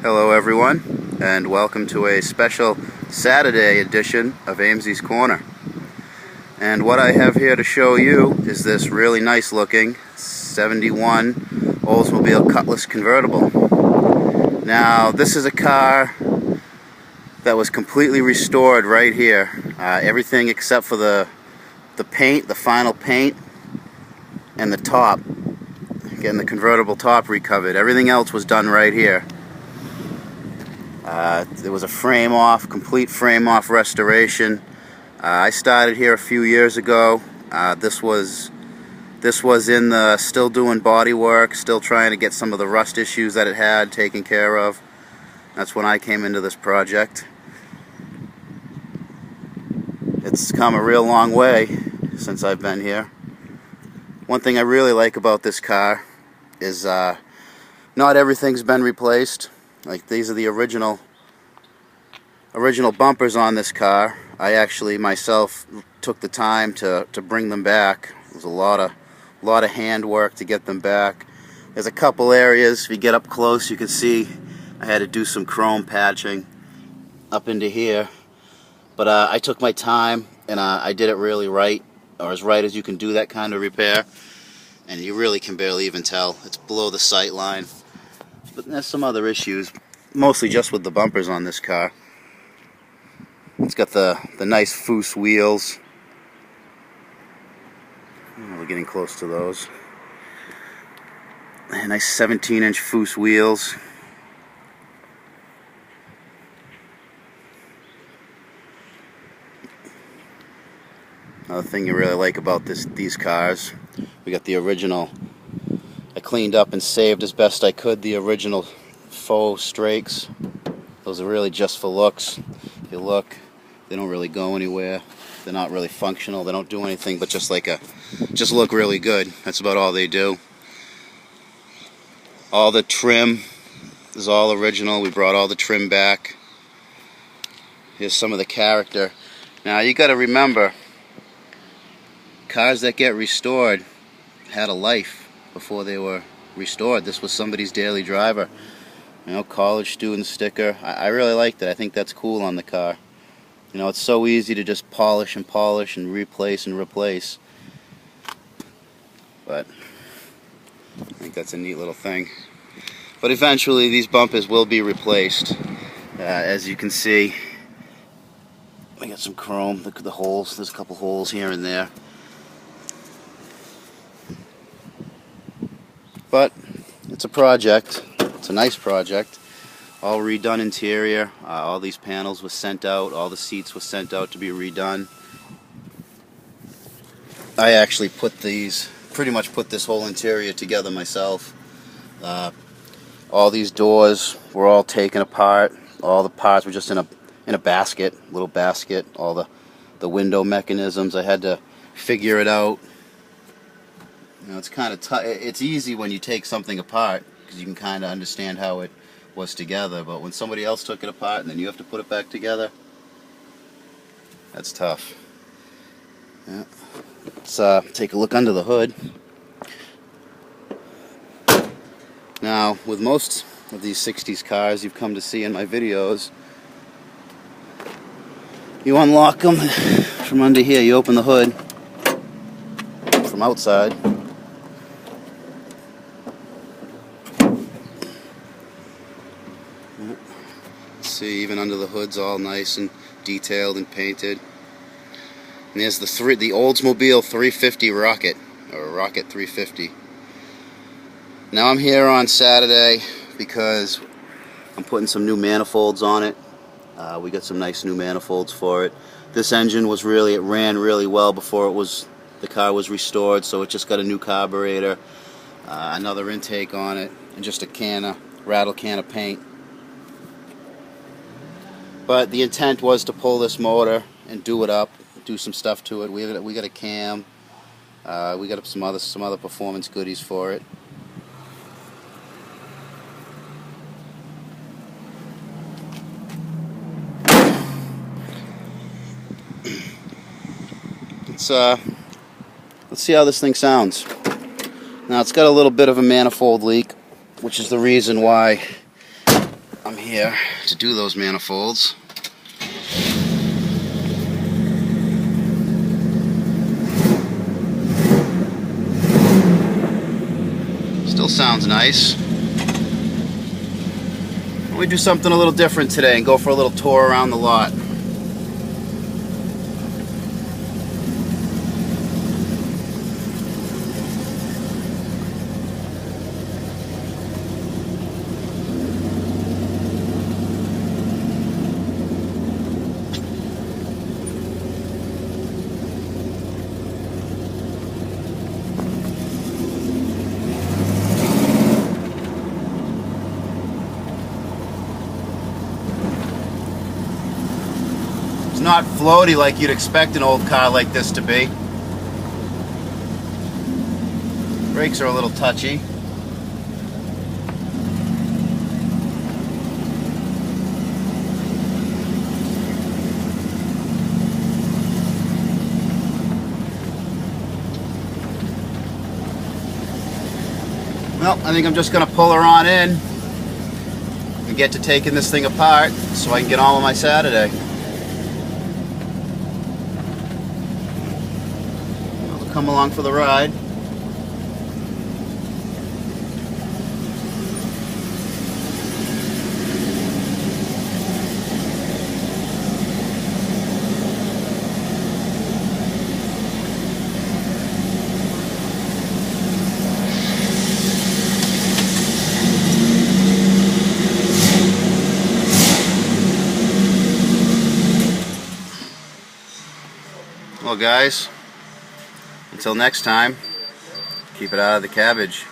Hello everyone, and welcome to a special Saturday edition of Amesie's Corner. And what I have here to show you is this really nice looking 71 Oldsmobile Cutlass convertible. Now this is a car that was completely restored right here. Everything except for the paint, the final paint, and the top. Getting the convertible top recovered. Everything else was done right here. There was a frame off, complete frame off restoration. I started here a few years ago. This was in the still doing body work, still trying to get some of the rust issues that it had taken care of. That's when I came into this project. It's come a real long way since I've been here. One thing I really like about this car is not everything's been replaced. Like, these are the original bumpers on this car. I actually myself took the time to bring them back. It was a lot of handwork to get them back. There's a couple areas, if you get up close you can see I had to do some chrome patching up into here. But I took my time and I did it really right, or as right as you can do that kind of repair. And you really can barely even tell. It's below the sight line. But there's some other issues, mostly just with the bumpers on this car. It's got the nice Foose wheels. We're getting close to those. Nice 17-inch Foose wheels. Another thing you really like about these cars, we got the original. I cleaned up and saved as best I could the original faux strakes. Those are really just for looks. If you look, they don't really go anywhere. They're not really functional. They don't do anything but just look really good. That's about all they do. All the trim is all original. We brought all the trim back. Here's some of the character. Now you got to remember, cars that get restored had a life before they were restored. This was somebody's daily driver. You know, college student sticker. I really liked it. I think that's cool on the car. You know, it's so easy to just polish and replace and replace. But I think that's a neat little thing. But eventually these bumpers will be replaced. As you can see, we got some chrome. Look at the holes. There's a couple holes here and there. But it's a project. It's a nice project. All redone interior. All these panels were sent out. All the seats were sent out to be redone. I actually pretty much put this whole interior together myself. All these doors were all taken apart. All the parts were just in a basket, little basket. All the window mechanisms, I had to figure it out. You know, it's kind of tough. It's easy when you take something apart because you can kind of understand how it was together, but when somebody else took it apart and then you have to put it back together, that's tough. Yeah. Let's take a look under the hood. Now, with most of these 60s cars you've come to see in my videos, you unlock them from under here. You open the hood from outside. See, even under the hood's all nice and detailed and painted. And there's the Oldsmobile 350 Rocket, or Rocket 350. Now I'm here on Saturday because I'm putting some new manifolds on it. We got some nice new manifolds for it. This engine it ran really well before the car was restored, so it just got a new carburetor, another intake on it, and just a rattle can of paint. But the intent was to pull this motor and do it up, do some stuff to it. We got a cam. We got some other performance goodies for it. Let's see how this thing sounds. Now it's got a little bit of a manifold leak, which is the reason why I'm here to do those manifolds. Still sounds nice. We do something a little different today and go for a little tour around the lot. Not floaty like you'd expect an old car like this to be. Brakes are a little touchy. Well, I think I'm just going to pull her on in and get to taking this thing apart so I can get on with my Saturday. Come along for the ride. Well, guys, until next time, keep it out of the cabbage.